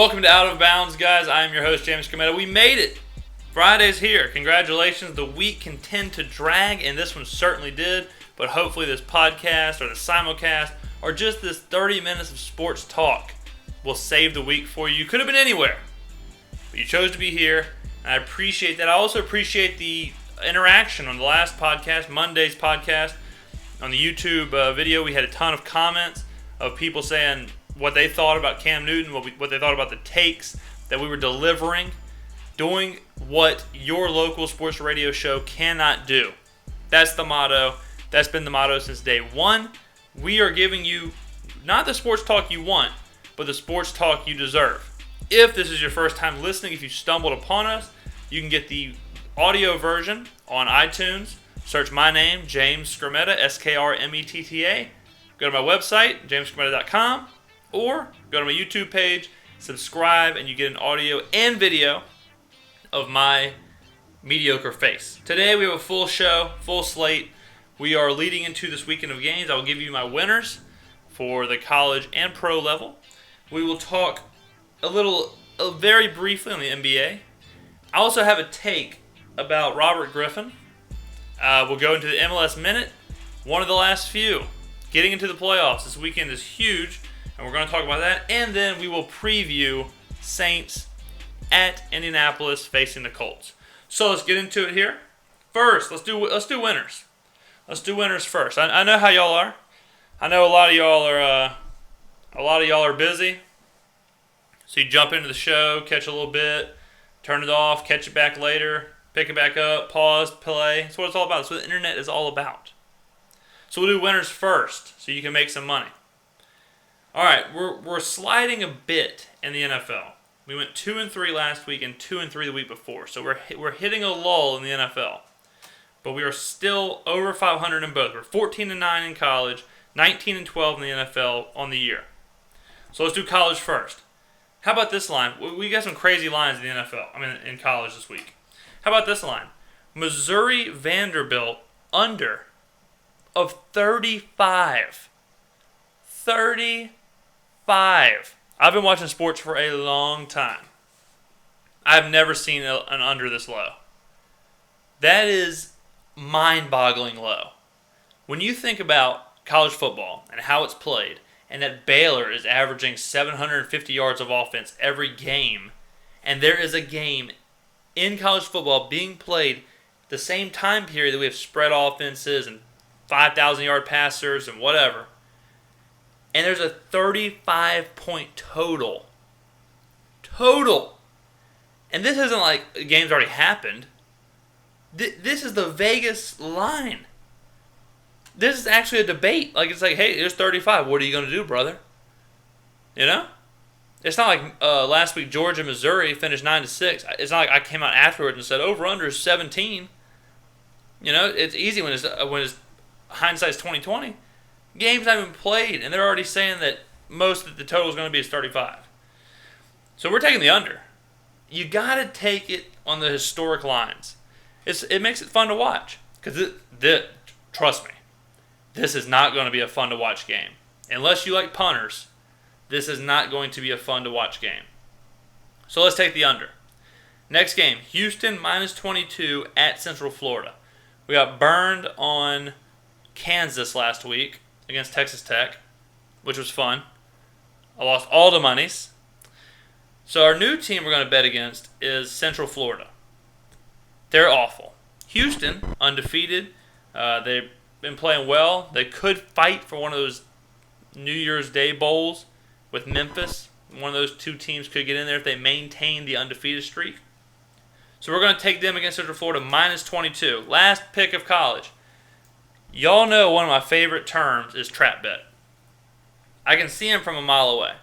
Welcome to Out of Bounds, guys. I am your host, James Skrmetta. We made it. Friday's here. Congratulations. The week can tend to drag, and this one certainly did. But hopefully this podcast or the simulcast or just this 30 minutes of sports talk will save the week for you. You could have been anywhere, but you chose to be here, and I appreciate that. I also appreciate the interaction on the last podcast, Monday's podcast. On the YouTube video, we had a ton of comments of people saying what they thought about Cam Newton, what they thought about the takes that we were delivering, doing what your local sports radio show cannot do. That's the motto. That's been the motto since day one. We are giving you not the sports talk you want, but the sports talk you deserve. If this is your first time listening, if you stumbled upon us, you can get the audio version on iTunes. Search my name, James Skrmetta, Skrmetta. Go to my website, jamesskrmetta.com. Or go to my YouTube page, subscribe, and you get an audio and video of my mediocre face. Today we have a full show, full slate. We are leading into this weekend of games. I will give you my winners for the college and pro level. We will talk very briefly on the NBA. I also have a take about Robert Griffin. We'll go into the MLS Minute, one of the last few. Getting into the playoffs this weekend is huge. And we're going to talk about that, and then we will preview Saints at Indianapolis facing the Colts. So let's get into it here. First, let's do winners. Let's do winners first. I know how y'all are. I know a lot of y'all are busy. So you jump into the show, catch a little bit, turn it off, catch it back later, pick it back up, pause, play. That's what it's all about. That's what the internet is all about. So we'll do winners first, so you can make some money. All right, we're sliding a bit in the NFL. We went 2-3 last week and 2-3 the week before, so we're hitting a lull in the NFL. But we are still over 500 in both. We're 14-9 in college, 19-12 in the NFL on the year. So let's do college first. How about this line? We got some crazy lines in the NFL. In college this week. How about this line? Missouri Vanderbilt under of 35. 35. I've been watching sports for a long time. I've never seen an under this low. That is mind-boggling low. When you think about college football and how it's played, and that Baylor is averaging 750 yards of offense every game, and there is a game in college football being played the same time period that we have spread offenses and 5,000-yard passers and whatever, and there's a 35-point total. And this isn't like the game's already happened. This is the Vegas line. This is actually a debate. It's like, hey, there's 35. What are you going to do, brother? You know? It's not like last week Georgia, Missouri finished 9-6. It's not like I came out afterwards and said over/under is 17. You know, it's easy when it's hindsight's 20/20. Game's not even played, and they're already saying that most of the total is going to be 35. So we're taking the under. You got to take it on the historic lines. It makes it fun to watch. Because trust me, this is not going to be a fun to watch game. Unless you like punters, this is not going to be a fun to watch game. So let's take the under. Next game, Houston -22 at Central Florida. We got burned on Kansas last week against Texas Tech, which was fun. I lost all the monies. So our new team we're going to bet against is Central Florida. They're awful. Houston, undefeated. They've been playing well. They could fight for one of those New Year's Day bowls with Memphis. One of those two teams could get in there if they maintain the undefeated streak. So we're going to take them against Central Florida -22. Last pick of college. Y'all know one of my favorite terms is trap bet. I can see him from a mile away.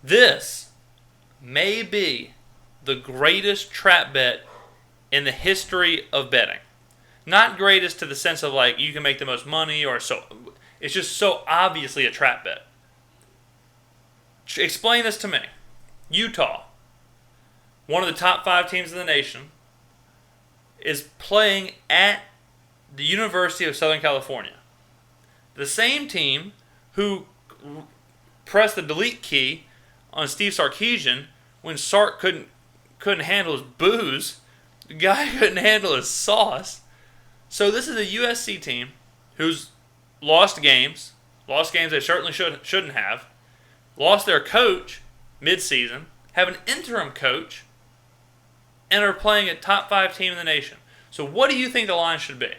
This may be the greatest trap bet in the history of betting. Not greatest to the sense of like you can make the most money or so. It's just so obviously a trap bet. Explain this to me. Utah, one of the top 5 teams in the nation, is playing at the University of Southern California. The same team who pressed the delete key on Steve Sarkisian when Sark couldn't handle his booze. The guy couldn't handle his sauce. So this is a USC team who's lost games they certainly shouldn't have, lost their coach mid-season, have an interim coach, and are playing a top 5 team in the nation. So what do you think the line should be?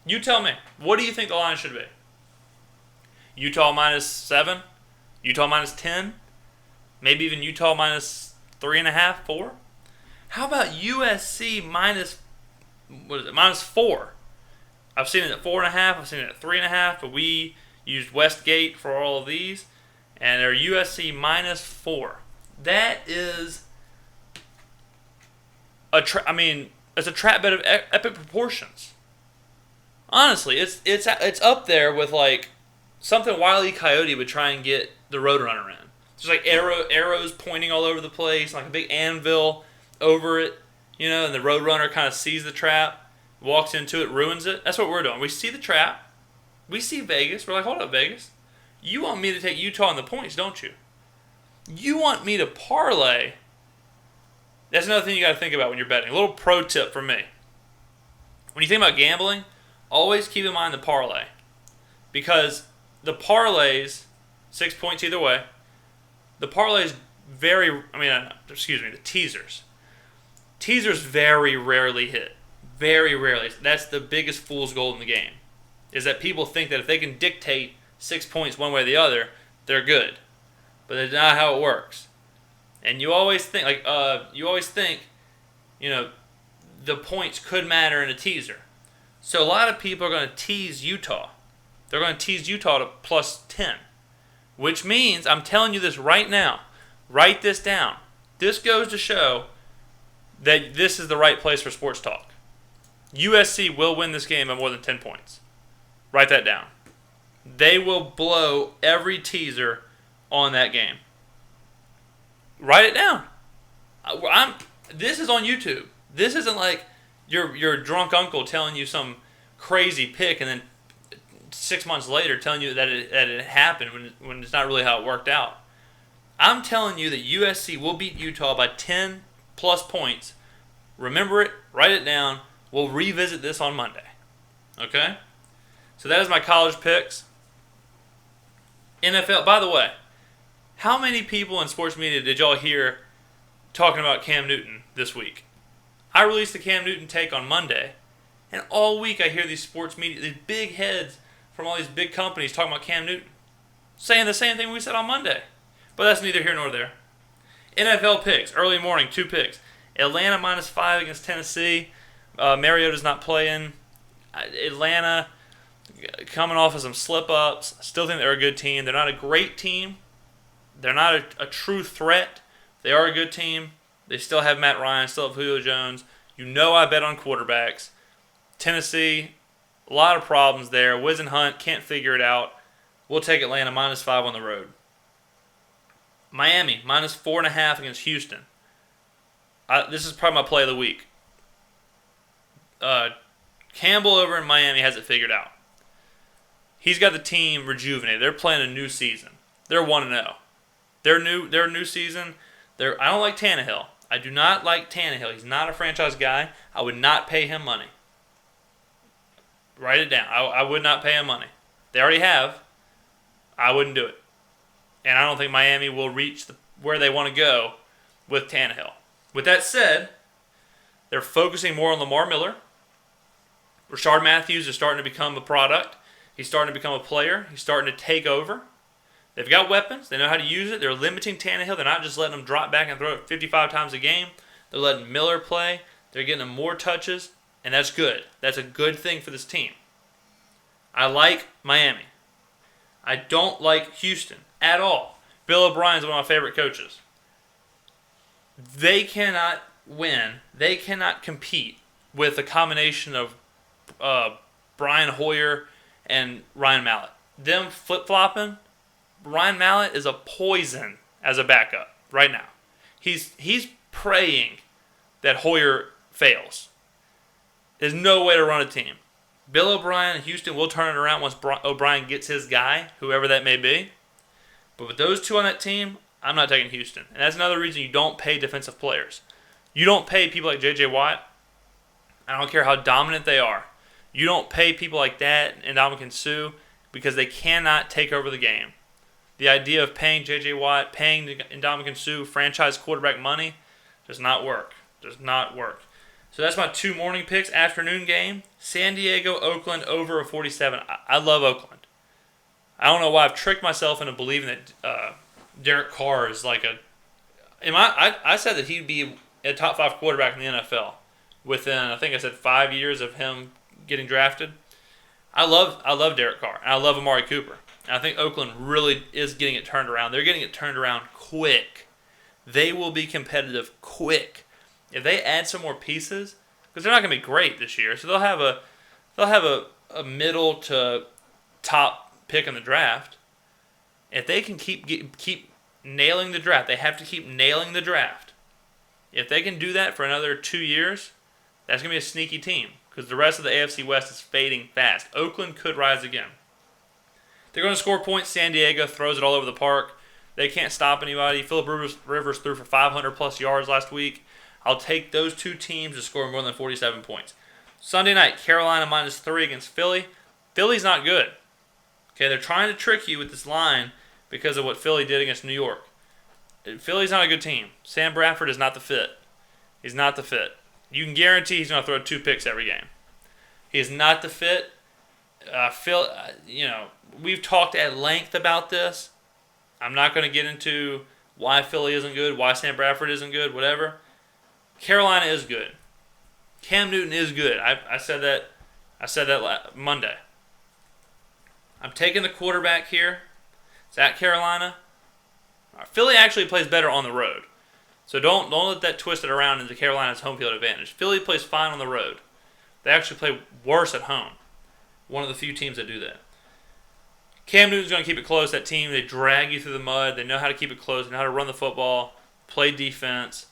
You tell me. What do you think the line should be? Utah -7? Utah -10? Maybe even Utah -3.5, 4? How about USC -4? I've seen it at 4.5. I've seen it at 3.5. But we used Westgate for all of these, and they're USC -4. That is it's a trap bet of epic proportions. Honestly, it's up there with like something Wile E. Coyote would try and get the Roadrunner in. Just like arrows pointing all over the place, like a big anvil over it, and the Roadrunner kind of sees the trap, walks into it, ruins it. That's what we're doing. We see the trap. We see Vegas. We're like, hold up, Vegas. You want me to take Utah in the points, don't you? You want me to parlay. That's another thing you got to think about when you're betting. A little pro tip from me. When you think about gambling, always keep in mind the parlay. Because the parlays, 6 points either way, the parlays the teasers. Teasers very rarely hit. Very rarely. That's the biggest fool's gold in the game. Is that people think that if they can dictate 6 points one way or the other, they're good. But that's not how it works. And you always think, the points could matter in a teaser. So a lot of people are going to tease Utah. They're going to tease Utah to +10. Which means, I'm telling you this right now, write this down. This goes to show that this is the right place for sports talk. USC will win this game by more than 10 points. Write that down. They will blow every teaser on that game. Write it down. This is on YouTube. This isn't like your drunk uncle telling you some crazy pick and then 6 months later telling you that it happened when it's not really how it worked out. I'm telling you that USC will beat Utah by 10 plus points. Remember it. Write it down. We'll revisit this on Monday. Okay? So that is my college picks. NFL, by the way, how many people in sports media did y'all hear talking about Cam Newton this week? I released the Cam Newton take on Monday, and all week I hear these sports media, these big heads from all these big companies talking about Cam Newton, saying the same thing we said on Monday. But that's neither here nor there. NFL picks, early morning, 2 picks. Atlanta -5 against Tennessee. Mariota's not playing. Atlanta coming off of some slip-ups. Still think they're a good team. They're not a great team. They're not a true threat. They are a good team. They still have Matt Ryan, still have Julio Jones. I bet on quarterbacks. Tennessee, a lot of problems there. Wiz and Hunt can't figure it out. We'll take Atlanta -5 on the road. Miami -4.5 against Houston. This is probably my play of the week. Campbell over in Miami has it figured out. He's got the team rejuvenated. They're playing a new season. They're 1-0. Their new season. I don't like Tannehill. I do not like Tannehill. He's not a franchise guy. I would not pay him money. Write it down. I would not pay him money. They already have. I wouldn't do it. And I don't think Miami will reach where they want to go with Tannehill. With that said, they're focusing more on Lamar Miller. Rashard Matthews is starting to become a product. He's starting to become a player. He's starting to take over. They've got weapons. They know how to use it. They're limiting Tannehill. They're not just letting him drop back and throw it 55 times a game. They're letting Miller play. They're getting him more touches, and that's good. That's a good thing for this team. I like Miami. I don't like Houston at all. Bill O'Brien's one of my favorite coaches. They cannot win. They cannot compete with a combination of Brian Hoyer and Ryan Mallett. Them flip-flopping, Ryan Mallett is a poison as a backup right now. He's praying that Hoyer fails. There's no way to run a team. Bill O'Brien and Houston will turn it around once O'Brien gets his guy, whoever that may be. But with those two on that team, I'm not taking Houston. And that's another reason you don't pay defensive players. You don't pay people like J.J. Watt. I don't care how dominant they are. You don't pay people like that and Ndamukong Suh because they cannot take over the game. The idea of paying J.J. Watt, paying Ndamukong Suh franchise quarterback money does not work. Does not work. So that's my 2 morning picks. Afternoon game, San Diego, Oakland, over a 47. I love Oakland. I don't know why I've tricked myself into believing that Derek Carr is like a... I said that he'd be a top 5 quarterback in the NFL within, I think I said 5 years of him getting drafted. I love Derek Carr. And I love Amari Cooper. And I think Oakland really is getting it turned around. They're getting it turned around quick. They will be competitive quick. If they add some more pieces, because they're not going to be great this year, so they'll have a middle to top pick in the draft. If they can keep nailing the draft, they have to keep nailing the draft. If they can do that for another 2 years, that's going to be a sneaky team because the rest of the AFC West is fading fast. Oakland could rise again. They're going to score points. San Diego throws it all over the park. They can't stop anybody. Phillip Rivers threw for 500-plus yards last week. I'll take those 2 teams to score more than 47 points. Sunday night, Carolina -3 against Philly. Philly's not good. Okay, they're trying to trick you with this line because of what Philly did against New York. Philly's not a good team. Sam Bradford is not the fit. He's not the fit. You can guarantee he's going to throw 2 picks every game. He is not the fit. Phil, we've talked at length about this. I'm not going to get into why Philly isn't good, why Sam Bradford isn't good, whatever. Carolina is good. Cam Newton is good. I said that. I said that Monday. I'm taking the quarterback here. It's at Carolina. Philly actually plays better on the road. So don't let that twist it around into Carolina's home field advantage. Philly plays fine on the road. They actually play worse at home. One of the few teams that do that. Cam Newton's going to keep it close. That team, they drag you through the mud. They know how to keep it close. They know how to run the football, play defense.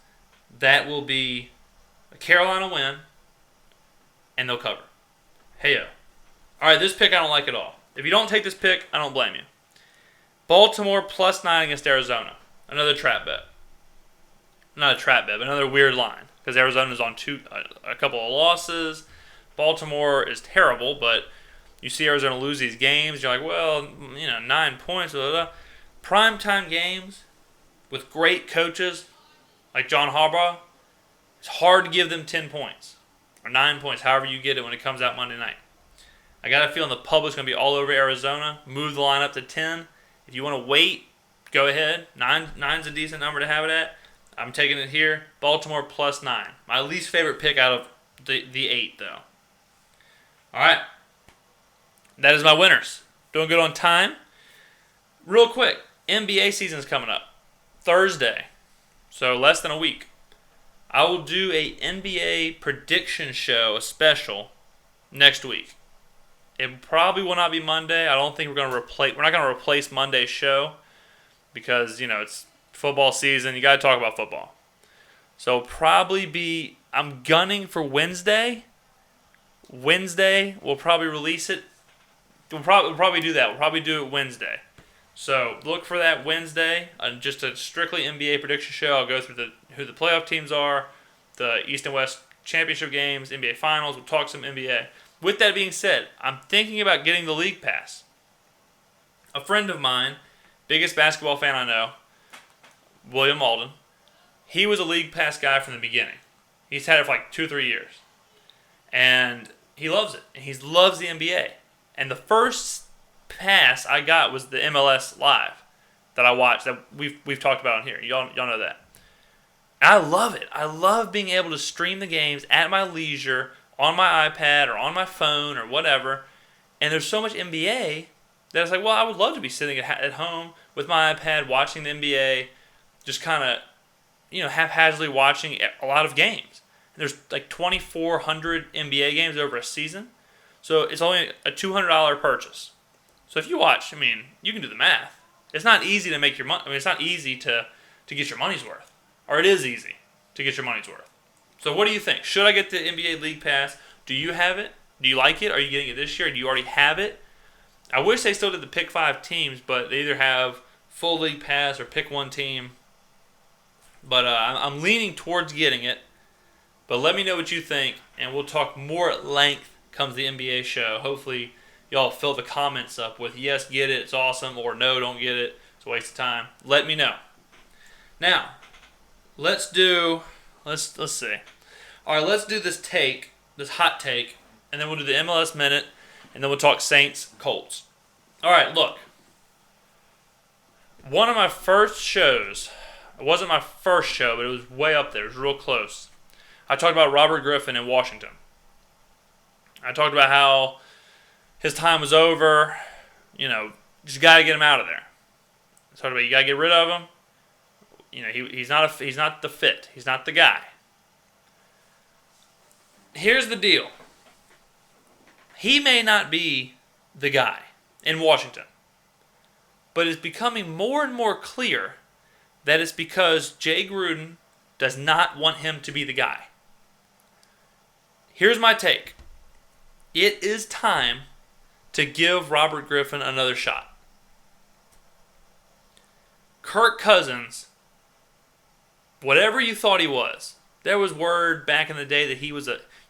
That will be a Carolina win, and they'll cover. Hey-yo. All right, this pick I don't like at all. If you don't take this pick, I don't blame you. Baltimore +9 against Arizona. Another trap bet. Not a trap bet, but another weird line. Because Arizona's on a couple of losses. Baltimore is terrible, but you see Arizona lose these games. You're like, well, 9 points. Blah, blah, blah. Primetime games with great coaches like John Harbaugh, it's hard to give them 10 points. Or 9 points, however you get it when it comes out Monday night. I got a feeling the public's going to be all over Arizona. Move the line up to 10. If you want to wait, go ahead. Nine's a decent number to have it at. I'm taking it here. Baltimore +9. My least favorite pick out of the 8, though. All right. That is my winners. Doing good on time. Real quick, NBA season's coming up. Thursday. So less than a week. I will do a NBA prediction show, a special, next week. It probably will not be Monday. I don't think we're not going to replace Monday's show because, it's football season. You got to talk about football. So probably be, I'm gunning for Wednesday. Wednesday, we'll probably release it. We'll probably do that. We'll probably do it Wednesday. So look for that Wednesday. Just a strictly NBA prediction show. I'll go through who the playoff teams are, the East and West championship games, NBA finals. We'll talk some NBA. With that being said, I'm thinking about getting the league pass. A friend of mine, biggest basketball fan I know, William Alden, he was a league pass guy from the beginning. He's had it for like 2-3 years. And he loves it. And he loves the NBA. And the first pass I got was the MLS Live that I watched that we've talked about on here. Y'all know that. And I love it. I love being able to stream the games at my leisure on my iPad or on my phone or whatever. And there's so much NBA that it's like, well, I would love to be sitting at home with my iPad watching the NBA, just kind of, haphazardly watching a lot of games. And there's like 2,400 NBA games over a season. So it's only a $200 purchase. So if you watch, you can do the math. It's not easy to make your money. It's not easy to get your money's worth. Or it is easy to get your money's worth. So what do you think? Should I get the NBA League Pass? Do you have it? Do you like it? Are you getting it this year? Do you already have it? I wish they still did the pick 5 teams, but they either have full league pass or pick one team. But I'm leaning towards getting it. But let me know what you think, and we'll talk more at length comes the NBA show. Hopefully, y'all fill the comments up with yes, get it, it's awesome, or no, don't get it, it's a waste of time. Let me know. Now, let's see. All right, let's do this hot take, and then we'll do the MLS Minute, and then we'll talk Saints, Colts. All right, look. One of my first shows, it wasn't my first show, but it was way up there. It was real close. I talked about Robert Griffin in Washington. I talked about how his time was over. Just got to get him out of there. I talked about you got to get rid of him. He's not the fit. He's not the guy. Here's the deal. He may not be the guy in Washington, but it's becoming more and more clear that it's because Jay Gruden does not want him to be the guy. Here's my take. It is time to give Robert Griffin another shot. Kirk Cousins, whatever you thought he was, there was word back in the day that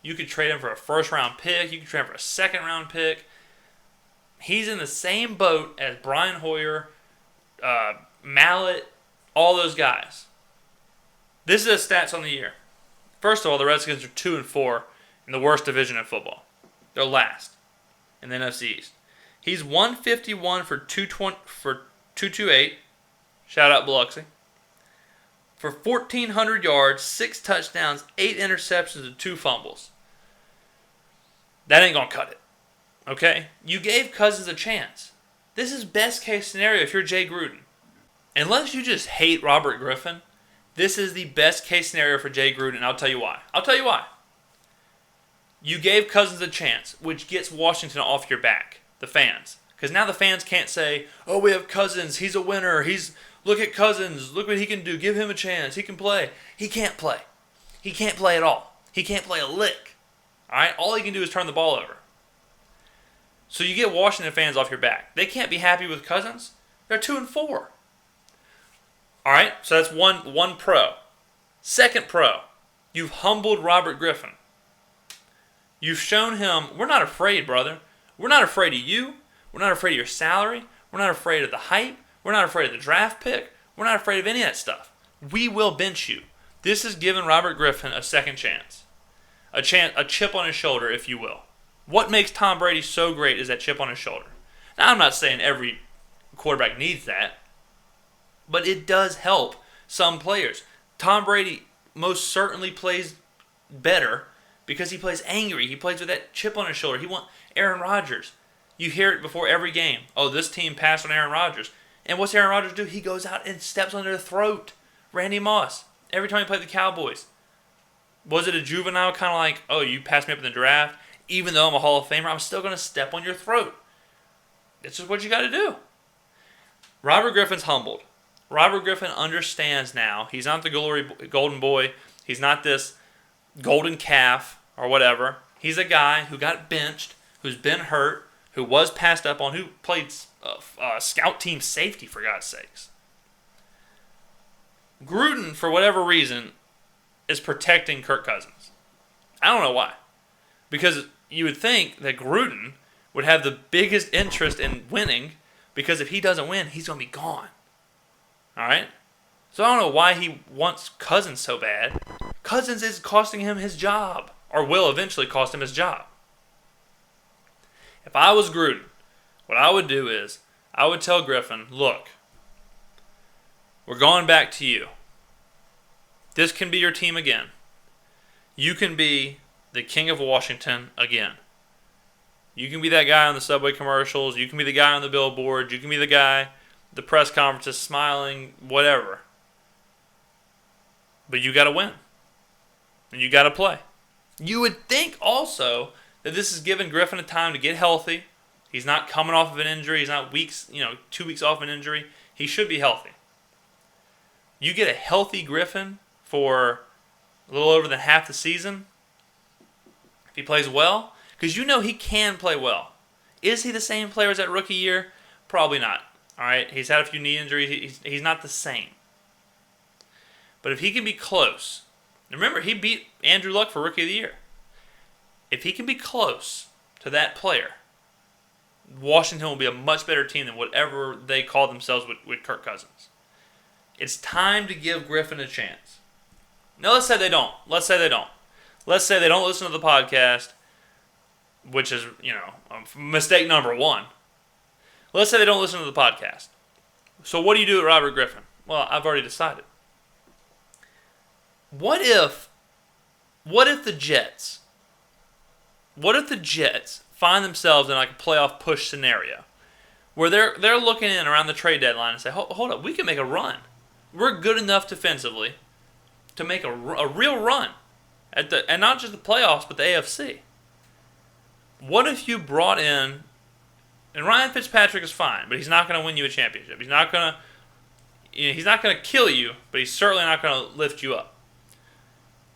you could trade him for a first-round pick, you could trade him for a second-round pick. He's in the same boat as Brian Hoyer, Mallett, all those guys. This is the stats on the year. First of all, the Redskins are 2-4 in the worst division in football. They're last in the NFC East. He's 151 for 228. Shout out Biloxi. For 1,400 yards, 6 touchdowns, 8 interceptions, and 2 fumbles. That ain't gonna cut it. Okay? You gave Cousins a chance. This is best case scenario if you're Jay Gruden. Unless you just hate Robert Griffin, this is the best case scenario for Jay Gruden, and I'll tell you why. You gave Cousins a chance, which gets Washington off your back, the fans. Because now the fans can't say, oh, we have Cousins, he's a winner, look at Cousins, look what he can do, give him a chance, he can play. He can't play. He can't play at all. He can't play a lick. All right? All he can do is turn the ball over. So you get Washington fans off your back. They can't be happy with Cousins. They're 2-4. All right? So that's one pro. Second pro, you've humbled Robert Griffin. You've shown him, we're not afraid, brother. We're not afraid of you. We're not afraid of your salary. We're not afraid of the hype. We're not afraid of the draft pick. We're not afraid of any of that stuff. We will bench you. This is giving Robert Griffin a second chance. A chip on his shoulder, if you will. What makes Tom Brady so great is that chip on his shoulder. Now, I'm not saying every quarterback needs that, but it does help some players. Tom Brady most certainly plays better because he plays angry. He plays with that chip on his shoulder. He wants Aaron Rodgers. You hear it before every game. Oh, this team passed on Aaron Rodgers. And what's Aaron Rodgers do? He goes out and steps on their throat. Randy Moss. Every time he played the Cowboys. Was it a juvenile kind of like, oh, you passed me up in the draft? Even though I'm a Hall of Famer, I'm still going to step on your throat. It's just what you got to do. Robert Griffin's humbled. Robert Griffin understands now. He's not the golden boy. He's not this golden calf or whatever. He's a guy who got benched, who's been hurt, who was passed up on, who played scout team safety, for God's sakes. Gruden, for whatever reason, is protecting Kirk Cousins. I don't know why. Because you would think that Gruden would have the biggest interest in winning, because if he doesn't win, he's going to be gone. All right? So I don't know why he wants Cousins so bad. Cousins is costing him his job, or will eventually cost him his job. If I was Gruden, what I would do is, I would tell Griffin, look, we're going back to you. This can be your team again. You can be the king of Washington again. You can be that guy on the subway commercials. You can be the guy on the billboard. You can be the guy, the press conferences, smiling, whatever. But you got to win. And you got to play. You would think also that this is giving Griffin a time to get healthy. He's not coming off of an injury. He's not 2 weeks off an injury. He should be healthy. You get a healthy Griffin for a little over than half the season. If he plays well, because you know he can play well. Is he the same player as that rookie year? Probably not. All right, he's had a few knee injuries. He's not the same. But if he can be close, remember he beat Andrew Luck for Rookie of the Year. If he can be close to that player, Washington will be a much better team than whatever they call themselves with Kirk Cousins. It's time to give Griffin a chance. Now, let's say they don't. Let's say they don't listen to the podcast, which is, mistake number one. Let's say they don't listen to the podcast. So what do you do with Robert Griffin? Well, I've already decided. What if the Jets find themselves in like a playoff push scenario where they're looking in around the trade deadline and say, hold up, we can make a run. We're good enough defensively to make a real run and not just the playoffs, but the AFC. What if you brought in, and Ryan Fitzpatrick is fine, but he's not going to win you a championship. He's not going to kill you, but he's certainly not going to lift you up.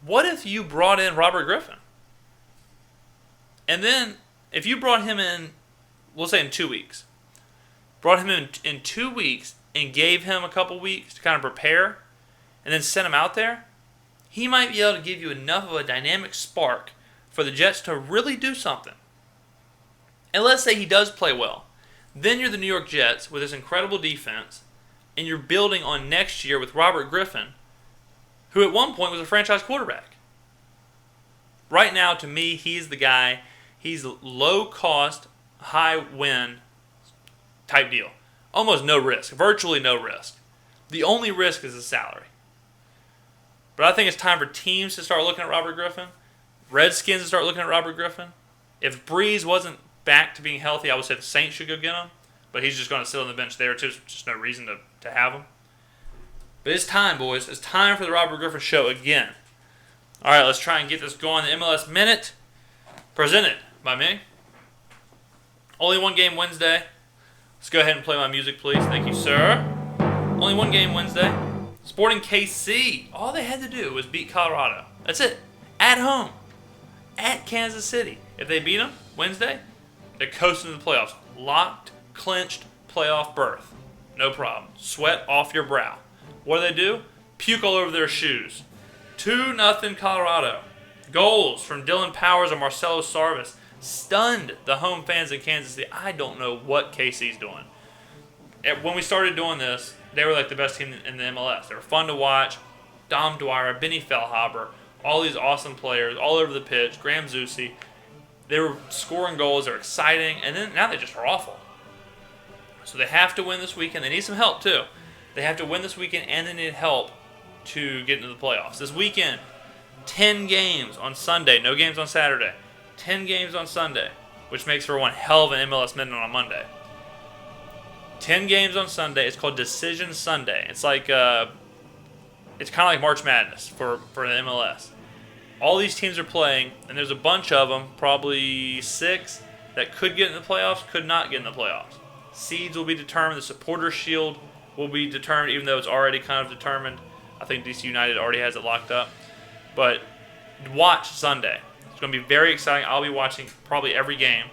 What if you brought in Robert Griffin? And then, if you brought him in, we'll say in 2 weeks, brought him in 2 weeks and gave him a couple weeks to kind of prepare, and then sent him out there, he might be able to give you enough of a dynamic spark for the Jets to really do something. And let's say he does play well. Then you're the New York Jets with this incredible defense, and you're building on next year with Robert Griffin, who at one point was a franchise quarterback. Right now, to me, he's the guy. He's low cost, high win type deal. Almost no risk. Virtually no risk. The only risk is the salary. But I think it's time for teams to start looking at Robert Griffin. Redskins to start looking at Robert Griffin. If Breeze wasn't back to being healthy, I would say the Saints should go get him. But he's just going to sit on the bench there too. There's just no reason to have him. But it's time, boys. It's time for the Robert Griffin Show again. All right, let's try and get this going. The MLS Minute, presented by me. Only one game Wednesday. Let's go ahead and play my music, please. Thank you, sir. Only one game Wednesday. Sporting KC. All they had to do was beat Colorado. That's it. At home. At Kansas City. If they beat them Wednesday, they're coasting to the playoffs. Locked, clinched playoff berth. No problem. Sweat off your brow. What do? Puke all over their shoes. 2-0 Colorado. Goals from Dylan Powers and Marcelo Sarvis stunned the home fans in Kansas City. I don't know what KC's doing. When we started doing this, they were like the best team in the MLS. They were fun to watch. Dom Dwyer, Benny Fellhaber, all these awesome players all over the pitch. Graham Zusi. They were scoring goals. They're exciting. And then now they just are awful. So they have to win this weekend. They need some help too. They have to win this weekend and they need help to get into the playoffs. This weekend, 10 games on Sunday. No games on Saturday. 10 games on Sunday, which makes for one hell of an MLS Minute on Monday. 10 games on Sunday. It's called Decision Sunday. It's like it's kind of like March Madness for the MLS. All these teams are playing, and there's a bunch of them, probably 6, that could get in the playoffs, could not get in the playoffs. Seeds will be determined. The Supporters' Shield will be determined, even though it's already kind of determined. I think DC United already has it locked up. But watch Sunday. It's going to be very exciting. I'll be watching probably every game.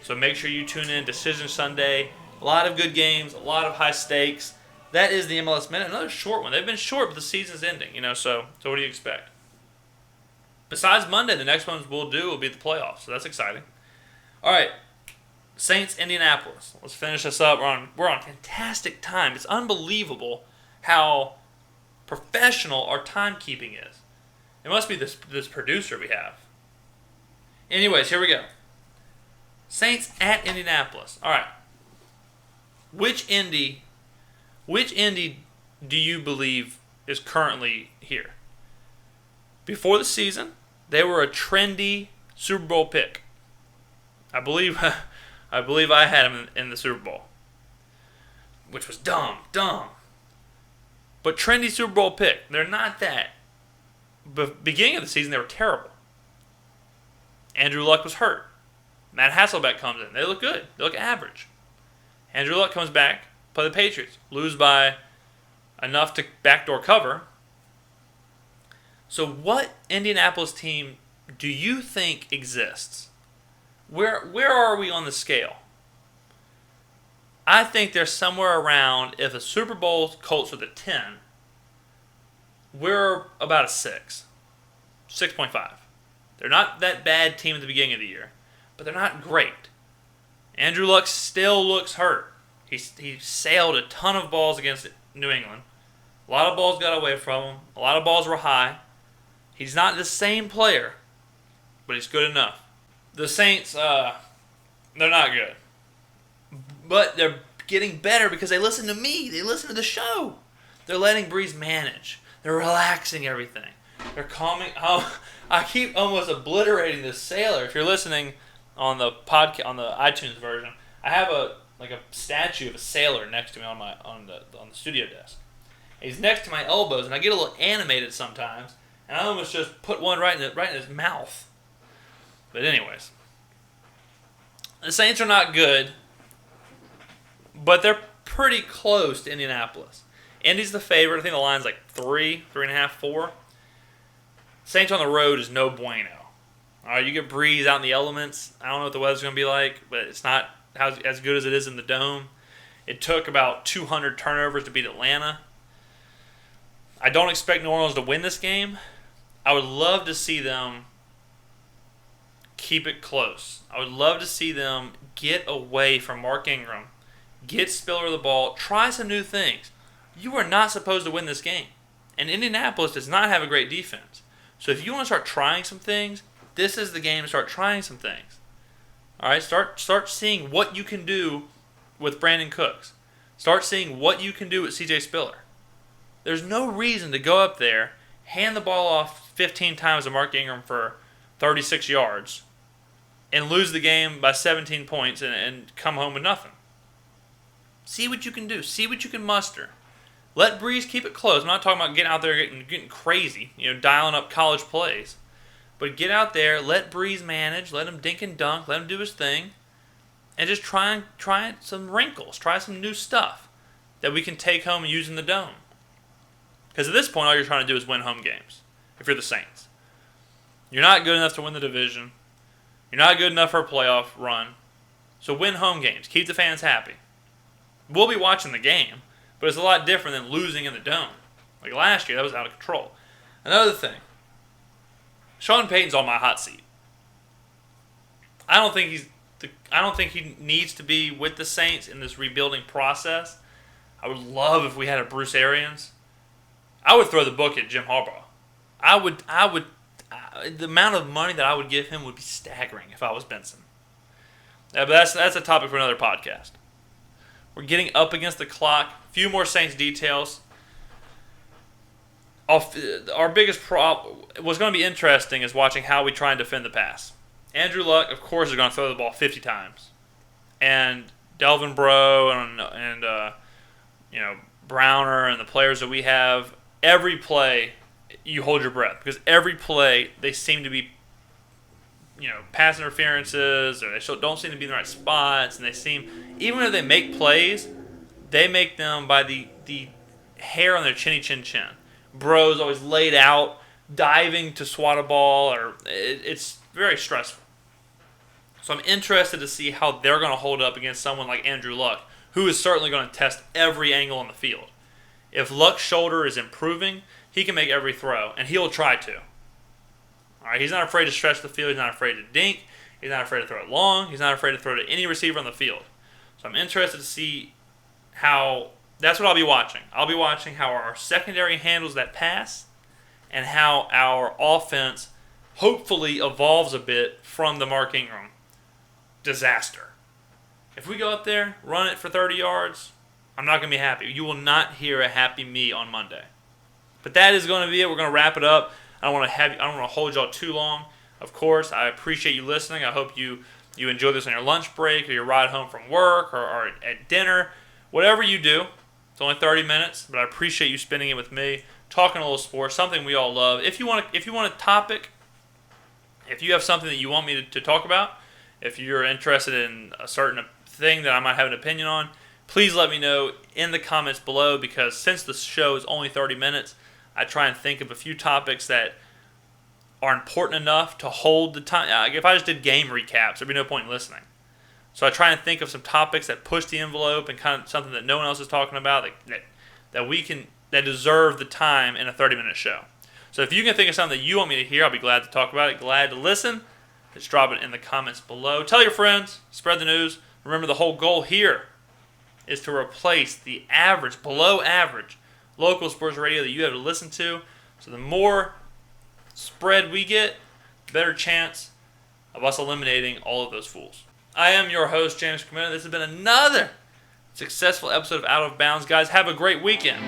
So make sure you tune in. Decision Sunday. A lot of good games. A lot of high stakes. That is the MLS Minute. Another short one. They've been short, but the season's ending. So what do you expect? Besides Monday, the next ones we'll do will be the playoffs. So that's exciting. All right. Saints, Indianapolis. Let's finish this up. We're on fantastic time. It's unbelievable how professional our timekeeping is. It must be this producer we have. Anyways, here we go. Saints at Indianapolis. All right. Which Indy do you believe is currently here? Before the season, they were a trendy Super Bowl pick. I believe I had them in the Super Bowl, which was dumb. But trendy Super Bowl pick. They're not that. But beginning of the season, they were terrible. Andrew Luck was hurt. Matt Hasselbeck comes in. They look good. They look average. Andrew Luck comes back, play the Patriots. Lose by enough to backdoor cover. So what Indianapolis team do you think exists? Where are we on the scale? I think they're somewhere around, if a Super Bowl Colts are the 10, we're about a 6. 6.5. They're not that bad team at the beginning of the year, but they're not great. Andrew Luck still looks hurt. He sailed a ton of balls against New England. A lot of balls got away from him. A lot of balls were high. He's not the same player, but he's good enough. The Saints, they're not good. But they're getting better because they listen to me. They listen to the show. They're letting Breeze manage. They're relaxing everything. They're calming. Oh, I keep almost obliterating the sailor. If you're listening on the podcast, on the iTunes version, I have a statue of a sailor next to me on the studio desk. And he's next to my elbows, and I get a little animated sometimes, and I almost just put one right in his mouth. But anyways, the Saints are not good, but they're pretty close to Indianapolis. Indy's the favorite. I think the line's like 3.5, 4. Saints on the road is no bueno. All right, you get Breeze out in the elements. I don't know what the weather's going to be like, but it's not as good as it is in the Dome. It took about 200 turnovers to beat Atlanta. I don't expect New Orleans to win this game. I would love to see them keep it close. I would love to see them get away from Mark Ingram, get Spiller the ball, try some new things. You are not supposed to win this game. And Indianapolis does not have a great defense. So if you want to start trying some things, this is the game to start trying some things. All right, start seeing what you can do with Brandon Cooks. Start seeing what you can do with C.J. Spiller. There's no reason to go up there, hand the ball off 15 times to Mark Ingram for 36 yards, and lose the game by 17 points and come home with nothing. See what you can do. See what you can muster. Let Breeze keep it close. I'm not talking about getting out there getting crazy, dialing up college plays. But get out there, let Breeze manage, let him dink and dunk, let him do his thing, and just try some wrinkles, try some new stuff that we can take home and use in the Dome. Because at this point, all you're trying to do is win home games, if you're the Saints. You're not good enough to win the division. You're not good enough for a playoff run. So win home games. Keep the fans happy. We'll be watching the game, but it's a lot different than losing in the Dome. Like last year, that was out of control. Another thing. Sean Payton's on my hot seat. I don't think he needs to be with the Saints in this rebuilding process. I would love if we had a Bruce Arians. I would throw the book at Jim Harbaugh. The amount of money that I would give him would be staggering if I was Benson. But that's a topic for another podcast. We're getting up against the clock. A few more Saints details. Our biggest problem, what's going to be interesting is watching how we try and defend the pass. Andrew Luck, of course, is going to throw the ball 50 times. And Delvin Breaux and Browner and the players that we have, every play, you hold your breath. Because every play, they seem to be, pass interferences, or they don't seem to be in the right spots. And they seem, even if they make plays, they make them by the hair on their chinny chin chin. Bro's always laid out, diving to swat a ball, or it's very stressful. So I'm interested to see how they're going to hold up against someone like Andrew Luck, who is certainly going to test every angle on the field. If Luck's shoulder is improving, he can make every throw, and he'll try to. All right, he's not afraid to stretch the field. He's not afraid to dink. He's not afraid to throw it long. He's not afraid to throw to any receiver on the field. So I'm interested to see how. That's what I'll be watching. I'll be watching how our secondary handles that pass and how our offense hopefully evolves a bit from the Mark Ingram disaster. If we go up there, run it for 30 yards, I'm not going to be happy. You will not hear a happy me on Monday. But that is going to be it. We're going to wrap it up. I don't want to hold y'all too long. Of course, I appreciate you listening. I hope you enjoy this on your lunch break or your ride home from work or at dinner. Whatever you do. It's only 30 minutes, but I appreciate you spending it with me, talking a little sports, something we all love. If you want a topic, if you have something that you want me to talk about, if you're interested in a certain thing that I might have an opinion on, please let me know in the comments below, because since the show is only 30 minutes, I try and think of a few topics that are important enough to hold the time. If I just did game recaps, there'd be no point in listening. So I try and think of some topics that push the envelope and kind of something that no one else is talking about that deserve the time in a 30-minute show. So if you can think of something that you want me to hear, I'll be glad to talk about it, glad to listen. Just drop it in the comments below. Tell your friends, spread the news. Remember, the whole goal here is to replace the average, below average, local sports radio that you have to listen to. So the more spread we get, the better chance of us eliminating all of those fools. I am your host, James Skrmetta. This has been another successful episode of Out of Bounds. Guys, have a great weekend.